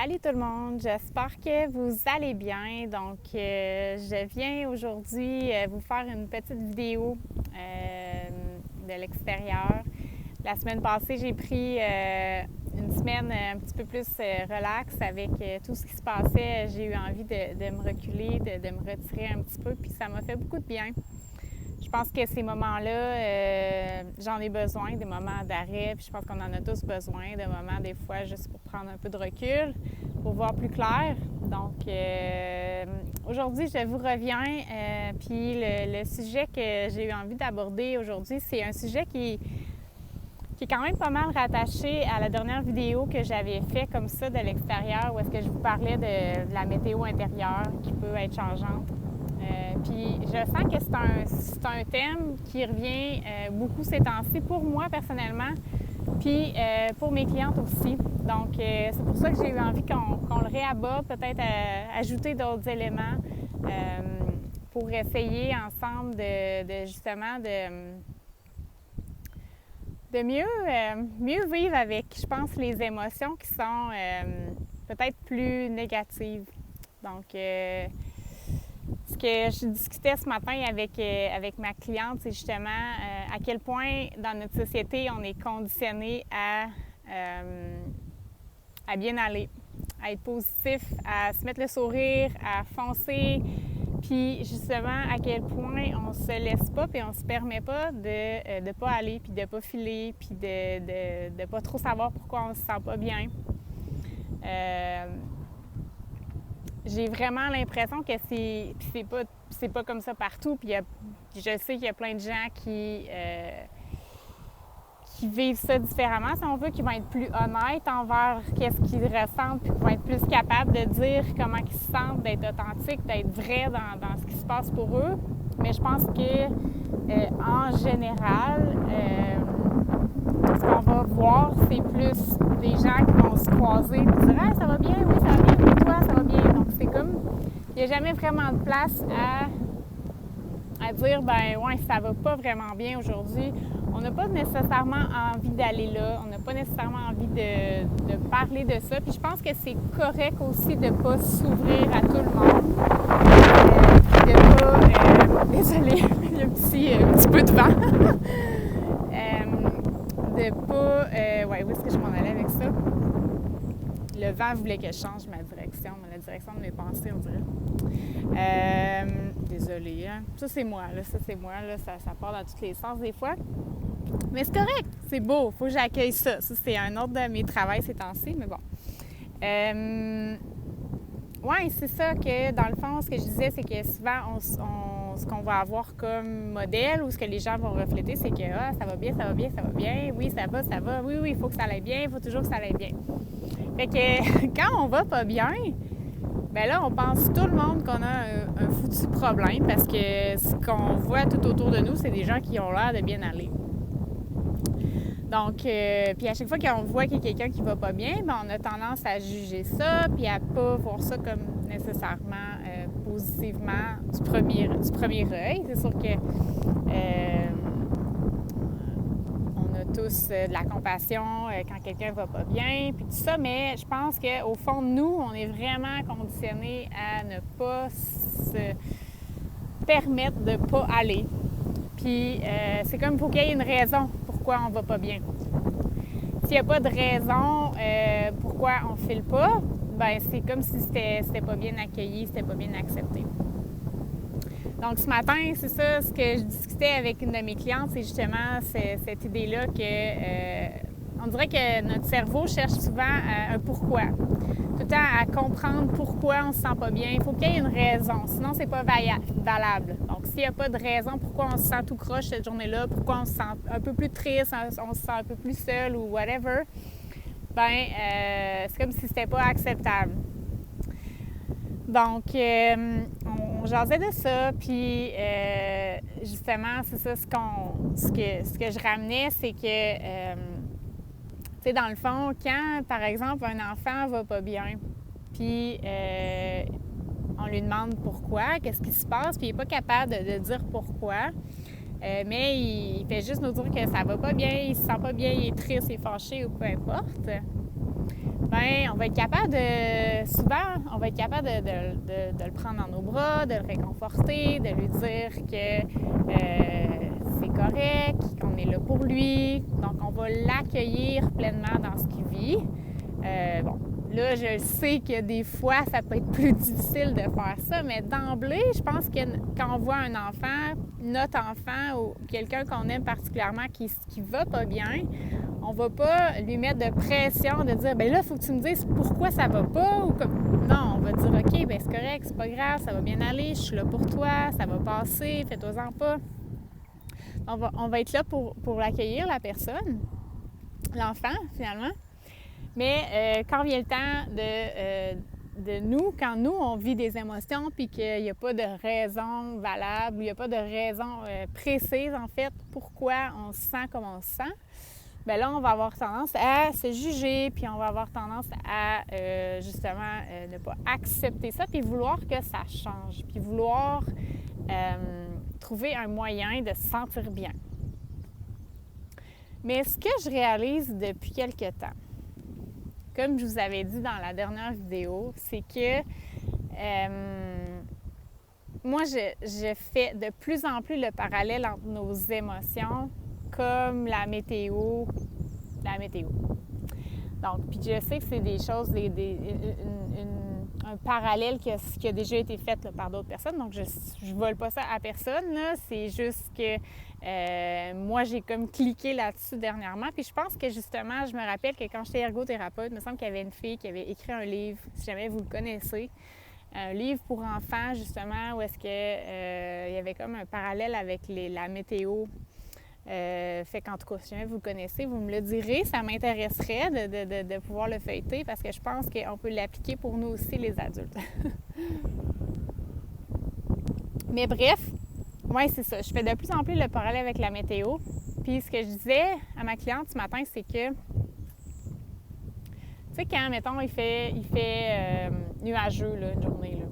Salut tout le monde, j'espère que vous allez bien. Donc, je viens aujourd'hui vous faire une petite vidéo de l'extérieur. La semaine passée, j'ai pris une semaine un petit peu plus relax avec tout ce qui se passait. J'ai eu envie de me reculer, de me retirer un petit peu, puis ça m'a fait beaucoup de bien. Je pense que ces moments-là, j'en ai besoin, des moments d'arrêt, puis je pense qu'on en a tous besoin, de moments des fois juste pour prendre un peu de recul, pour voir plus clair. Donc, aujourd'hui, je vous reviens, puis le sujet que j'ai eu envie d'aborder aujourd'hui, c'est un sujet qui est quand même pas mal rattaché à la dernière vidéo que j'avais fait comme ça de l'extérieur, où est-ce que je vous parlais de la météo intérieure qui peut être changeante. Puis je sens que c'est un thème qui revient beaucoup ces temps-ci pour moi personnellement, puis pour mes clientes aussi. Donc c'est pour ça que j'ai eu envie qu'on le réaborde, peut-être ajouter d'autres éléments pour essayer ensemble de justement de mieux vivre avec, je pense, les émotions qui sont peut-être plus négatives. Donc ce que je discutais ce matin avec ma cliente, c'est justement à quel point dans notre société, on est conditionné à bien aller, à être positif, à se mettre le sourire, à foncer, puis justement à quel point on se laisse pas puis on se permet pas de pas aller, puis de pas filer, puis de pas trop savoir pourquoi on se sent pas bien. J'ai vraiment l'impression que c'est pas comme ça partout. Puis je sais qu'il y a plein de gens qui vivent ça différemment, si on veut, qui vont être plus honnêtes envers qu'est-ce qu'ils ressentent, puis qui vont être plus capables de dire comment ils se sentent, d'être authentiques, d'être vrais dans ce qui se passe pour eux. Mais je pense que en général, ce qu'on va voir, c'est plus des gens qui vont se croiser et dire « Ah, ça va bien, oui, ça va bien, et toi, ça va bien. » Donc, c'est comme, il n'y a jamais vraiment de place à dire « Ben, ouais, ça va pas vraiment bien aujourd'hui. » On n'a pas nécessairement envie d'aller là, on n'a pas nécessairement envie de parler de ça. Puis je pense que c'est correct aussi de ne pas s'ouvrir à tout le monde. De pas... désolée, il y a un petit peu de vent. De pas... où est-ce que je m'en allais avec ça? Le vent voulait que je change ma direction, la direction de mes pensées, on dirait. Désolée, hein? Ça, c'est moi, là. Ça part dans tous les sens des fois. Mais c'est correct, c'est beau, il faut que j'accueille ça. Ça, c'est un autre de mes travails ces temps-ci, mais bon. Oui, c'est ça que, dans le fond, ce que je disais, c'est que souvent, ce qu'on va avoir comme modèle ou ce que les gens vont refléter, c'est que ça va bien, ça va bien, ça va bien, oui, ça va, oui, il faut que ça aille bien, il faut toujours que ça aille bien. Fait que quand on va pas bien, bien là, on pense tout le monde qu'on a un foutu problème parce que ce qu'on voit tout autour de nous, c'est des gens qui ont l'air de bien aller. Donc, puis à chaque fois qu'on voit qu'il y a quelqu'un qui va pas bien, bien, on a tendance à juger ça, puis à pas voir ça comme nécessairement positivement du premier œil. C'est sûr que on a tous de la compassion quand quelqu'un va pas bien, puis tout ça, mais je pense qu'au fond de nous, on est vraiment conditionnés à ne pas se permettre de pas aller. Puis c'est comme il faut qu'il y ait une raison pourquoi on va pas bien. S'il n'y a pas de raison pourquoi on ne file pas, ben c'est comme si c'était pas bien accueilli, c'était pas bien accepté. Donc ce matin, c'est ça, ce que je discutais avec une de mes clientes, c'est justement cette idée-là que on dirait que notre cerveau cherche souvent un pourquoi. Tout le temps à comprendre pourquoi on se sent pas bien. Il faut qu'il y ait une raison, sinon c'est pas valable. Donc s'il n'y a pas de raison pourquoi on se sent tout croche cette journée-là, pourquoi on se sent un peu plus triste, on se sent un peu plus seul ou whatever, ben c'est comme si c'était pas acceptable. Donc on jasait de ça, puis justement c'est ça ce que je ramenais, c'est que tu sais, dans le fond, quand, par exemple, un enfant va pas bien, puis on lui demande pourquoi, qu'est-ce qui se passe, puis il n'est pas capable de dire pourquoi, mais il fait juste nous dire que ça va pas bien, il se sent pas bien, il est triste, il est fâché ou peu importe, ben on va être capable on va être capable de le prendre dans nos bras, de le réconforter, de lui dire que c'est correct, qu'on est là pour lui. Donc, on va l'accueillir pleinement dans ce qu'il vit. Là, je sais que des fois, ça peut être plus difficile de faire ça, mais d'emblée, je pense que quand on voit un enfant, notre enfant ou quelqu'un qu'on aime particulièrement qui va pas bien, on va pas lui mettre de pression de dire « bien là, il faut que tu me dises pourquoi ça va pas » ou comme... Non, on va dire « OK, bien c'est correct, c'est pas grave, ça va bien aller, je suis là pour toi, ça va passer, fais-toi-en pas. » On va être là pour l'accueillir, la personne, l'enfant, finalement. Mais quand vient le temps de nous, quand nous, on vit des émotions puis qu'il n'y a pas de raison valable, il n'y a pas de raison précise, en fait, pourquoi on se sent comme on se sent, bien là, on va avoir tendance à se juger, puis on va avoir tendance à, justement, ne pas accepter ça, puis vouloir que ça change, puis vouloir trouver un moyen de se sentir bien. Mais ce que je réalise depuis quelque temps, comme je vous avais dit dans la dernière vidéo, c'est que moi, je fais de plus en plus le parallèle entre nos émotions comme la météo. Donc, puis je sais que c'est des choses, un parallèle qui a déjà été fait là, par d'autres personnes. Donc, je ne vole pas ça à personne, là. C'est juste que moi, j'ai comme cliqué là-dessus dernièrement. Puis je pense que justement, je me rappelle que quand j'étais ergothérapeute, il me semble qu'il y avait une fille qui avait écrit un livre, si jamais vous le connaissez, un livre pour enfants, justement, où est-ce que il y avait comme un parallèle avec la météo. Fait qu'en tout cas, si jamais vous le connaissez, vous me le direz. Ça m'intéresserait de pouvoir le feuilleter parce que je pense qu'on peut l'appliquer pour nous aussi, les adultes. Mais bref, oui, c'est ça. Je fais de plus en plus le parallèle avec la météo. Puis ce que je disais à ma cliente ce matin, c'est que, tu sais, quand, mettons, il fait nuageux, là, une journée, là,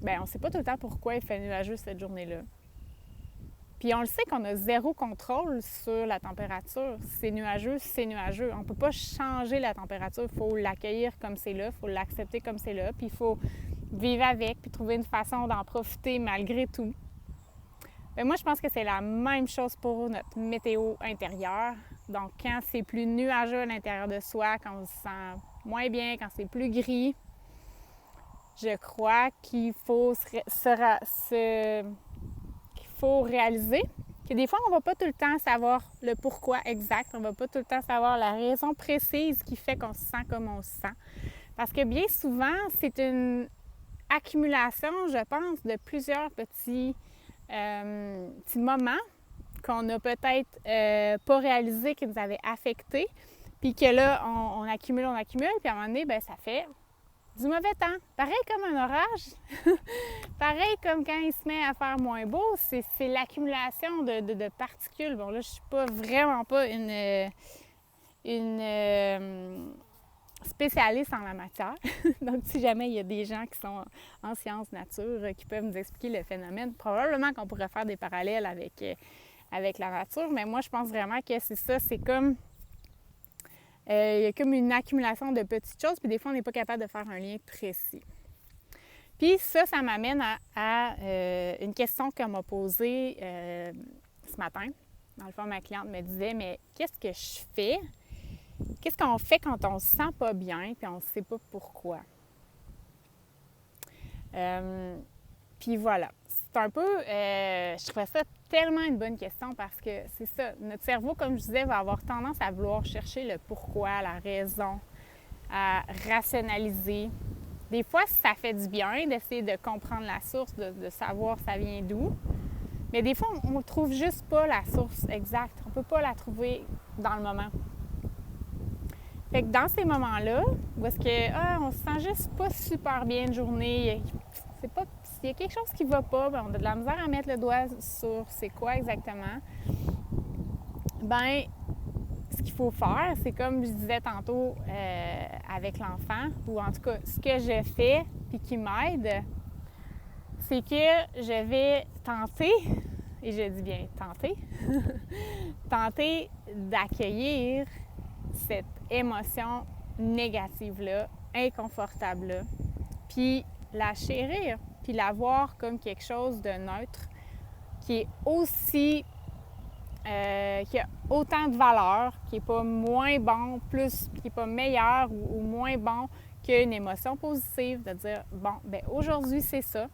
bien, on ne sait pas tout le temps pourquoi il fait nuageux cette journée-là. Puis on le sait qu'on a zéro contrôle sur la température. C'est nuageux, c'est nuageux. On ne peut pas changer la température. Il faut l'accueillir comme c'est là, il faut l'accepter comme c'est là, puis il faut vivre avec, puis trouver une façon d'en profiter malgré tout. Bien, moi, je pense que c'est la même chose pour notre météo intérieure. Donc, quand c'est plus nuageux à l'intérieur de soi, quand on se sent moins bien, quand c'est plus gris, je crois qu'il faut faut réaliser que des fois, on ne va pas tout le temps savoir le pourquoi exact. On ne va pas tout le temps savoir la raison précise qui fait qu'on se sent comme on se sent. Parce que bien souvent, c'est une accumulation, je pense, de plusieurs petits moments qu'on n'a peut-être pas réalisé qui nous avaient affectés. Puis que là, on accumule, puis à un moment donné, bien, ça fait du mauvais temps. Pareil comme un orage, pareil comme quand il se met à faire moins beau, c'est l'accumulation de particules. Bon, là, je suis vraiment pas une spécialiste en la matière. Donc, si jamais il y a des gens qui sont en sciences nature qui peuvent nous expliquer le phénomène, probablement qu'on pourrait faire des parallèles avec la nature, mais moi, je pense vraiment que c'est ça, c'est comme... il y a comme une accumulation de petites choses, puis des fois, on n'est pas capable de faire un lien précis. Puis ça m'amène à une question qu'on m'a posée ce matin. Dans le fond, ma cliente me disait, mais qu'est-ce que je fais? Qu'est-ce qu'on fait quand on ne se sent pas bien, puis on ne sait pas pourquoi? Puis voilà. C'est un peu... je trouvais ça tellement une bonne question parce que c'est ça. Notre cerveau, comme je disais, va avoir tendance à vouloir chercher le pourquoi, la raison, à rationaliser. Des fois, ça fait du bien d'essayer de comprendre la source, de savoir ça vient d'où. Mais des fois, on ne trouve juste pas la source exacte. On ne peut pas la trouver dans le moment. Fait que dans ces moments-là, où est-ce que on se sent juste pas super bien une journée, s'il y a quelque chose qui ne va pas, bien, on a de la misère à mettre le doigt sur c'est quoi exactement, bien, ce qu'il faut faire, c'est comme je disais tantôt avec l'enfant, ou en tout cas, ce que je fais puis qui m'aide, c'est que je vais tenter, et je dis bien tenter, tenter d'accueillir cette émotion négative-là, inconfortable-là, puis la chérir, puis la voir comme quelque chose de neutre, qui est aussi, qui a autant de valeur, qui n'est pas moins bon, plus, qui n'est pas meilleur ou moins bon qu'une émotion positive, de dire, bon, bien aujourd'hui c'est ça,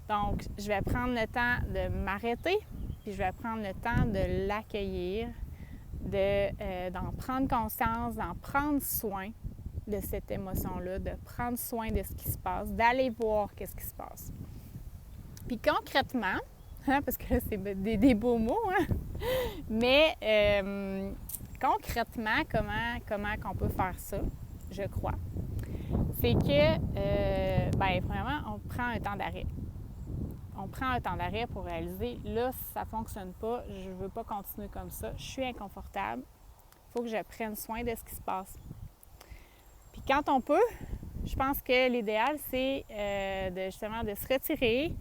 donc je vais prendre le temps de m'arrêter, puis je vais prendre le temps de l'accueillir, d'en prendre conscience, d'en prendre soin de cette émotion-là, de prendre soin de ce qui se passe, d'aller voir qu'est-ce qui se passe. Puis concrètement, parce que là, c'est des beaux mots, hein? Mais concrètement, comment qu'on peut faire ça, je crois, c'est que, vraiment, on prend un temps d'arrêt. On prend un temps d'arrêt pour réaliser, là, ça ne fonctionne pas, je ne veux pas continuer comme ça, je suis inconfortable, il faut que je prenne soin de ce qui se passe. Puis quand on peut, je pense que l'idéal, c'est justement de se retirer,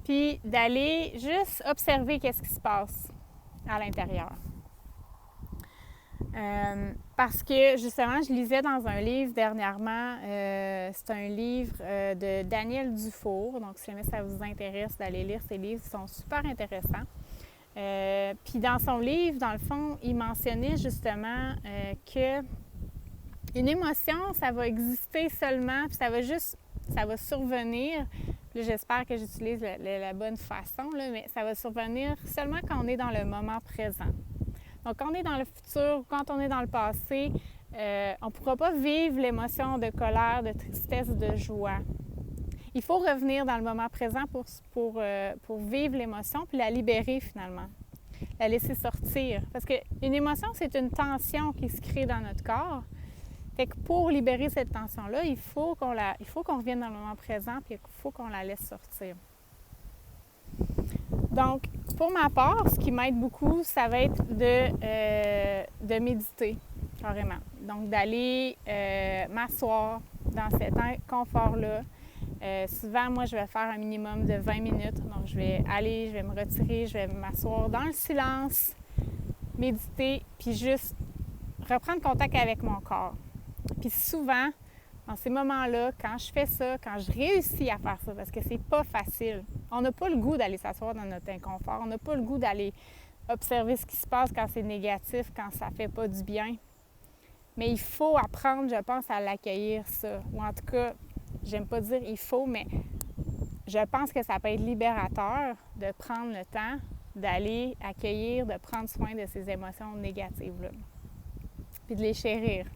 puis d'aller juste observer qu'est-ce qui se passe à l'intérieur. Parce que, justement, je lisais dans un livre dernièrement, c'est un livre de Daniel Dufour, donc si jamais ça vous intéresse d'aller lire ces livres, ils sont super intéressants. Puis dans son livre, dans le fond, il mentionnait justement que une émotion, ça va exister seulement, puis ça va survenir. Là, j'espère que j'utilise la bonne façon, là, mais ça va survenir seulement quand on est dans le moment présent. Donc, quand on est dans le futur ou quand on est dans le passé, on ne pourra pas vivre l'émotion de colère, de tristesse, de joie. Il faut revenir dans le moment présent pour vivre l'émotion puis la libérer finalement, la laisser sortir. Parce qu'une émotion, c'est une tension qui se crée dans notre corps. Fait que pour libérer cette tension-là, il faut qu'on revienne dans le moment présent puis il faut qu'on la laisse sortir. Donc, pour ma part, ce qui m'aide beaucoup, ça va être de méditer, carrément. Donc, d'aller m'asseoir dans cet inconfort-là. Souvent, moi, je vais faire un minimum de 20 minutes. Donc, je vais me retirer, je vais m'asseoir dans le silence, méditer, puis juste reprendre contact avec mon corps. Puis souvent, dans ces moments-là, quand je fais ça, quand je réussis à faire ça, parce que c'est pas facile, on n'a pas le goût d'aller s'asseoir dans notre inconfort, on n'a pas le goût d'aller observer ce qui se passe quand c'est négatif, quand ça fait pas du bien. Mais il faut apprendre, je pense, à l'accueillir, ça. Ou en tout cas, j'aime pas dire il faut, mais je pense que ça peut être libérateur de prendre le temps d'aller accueillir, de prendre soin de ces émotions négatives-là. Puis de les chérir.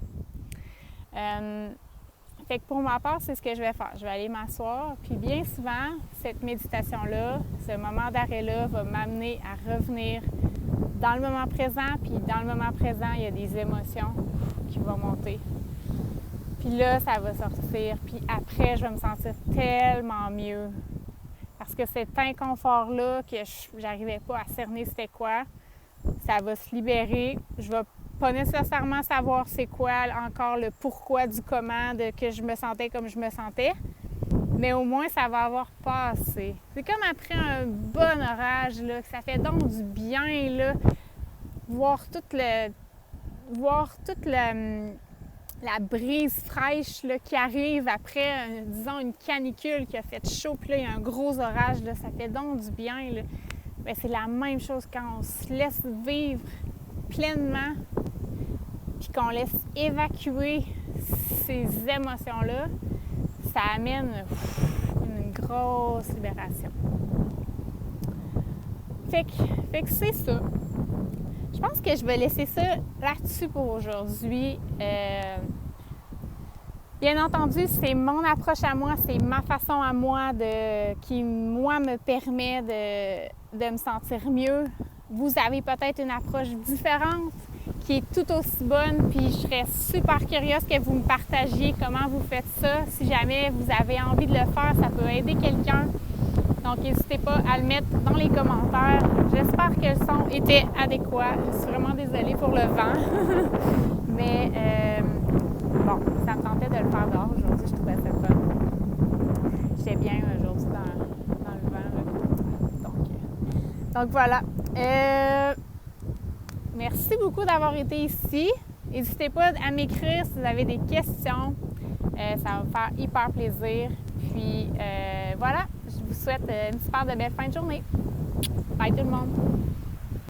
Fait que pour ma part, c'est ce que je vais faire. Je vais aller m'asseoir, puis bien souvent, cette méditation-là, ce moment d'arrêt-là va m'amener à revenir dans le moment présent, puis dans le moment présent, il y a des émotions qui vont monter. Puis là, ça va sortir, puis après, je vais me sentir tellement mieux. Parce que cet inconfort-là, que j'arrivais pas à cerner c'était quoi, ça va se libérer. Je vais pas nécessairement savoir c'est quoi encore le pourquoi du comment de que je me sentais comme je me sentais, mais au moins ça va avoir passé. C'est comme après un bon orage, là, que ça fait donc du bien, là, voir toute la brise fraîche là, qui arrive après, disons, une canicule qui a fait chaud, puis là, il y a un gros orage, là, ça fait donc du bien. Là. Bien, c'est la même chose quand on se laisse vivre pleinement, puis qu'on laisse évacuer ces émotions-là, ça amène une grosse libération. Fait que c'est ça. Je pense que je vais laisser ça là-dessus pour aujourd'hui. Bien entendu, c'est mon approche à moi, c'est ma façon à moi qui, moi, me permet de me sentir mieux. Vous avez peut-être une approche différente qui est tout aussi bonne, puis je serais super curieuse que vous me partagiez comment vous faites ça. Si jamais vous avez envie de le faire, ça peut aider quelqu'un. Donc, n'hésitez pas à le mettre dans les commentaires. J'espère que le son était adéquat. Je suis vraiment désolée pour le vent. Mais bon, ça me tentait de le faire dehors aujourd'hui. Je trouvais ça fun. J'étais bien aujourd'hui dans le vent. Donc voilà. Merci beaucoup d'avoir été ici. N'hésitez pas à m'écrire si vous avez des questions. Ça va me faire hyper plaisir. Puis voilà, je vous souhaite une super de belle fin de journée. Bye tout le monde!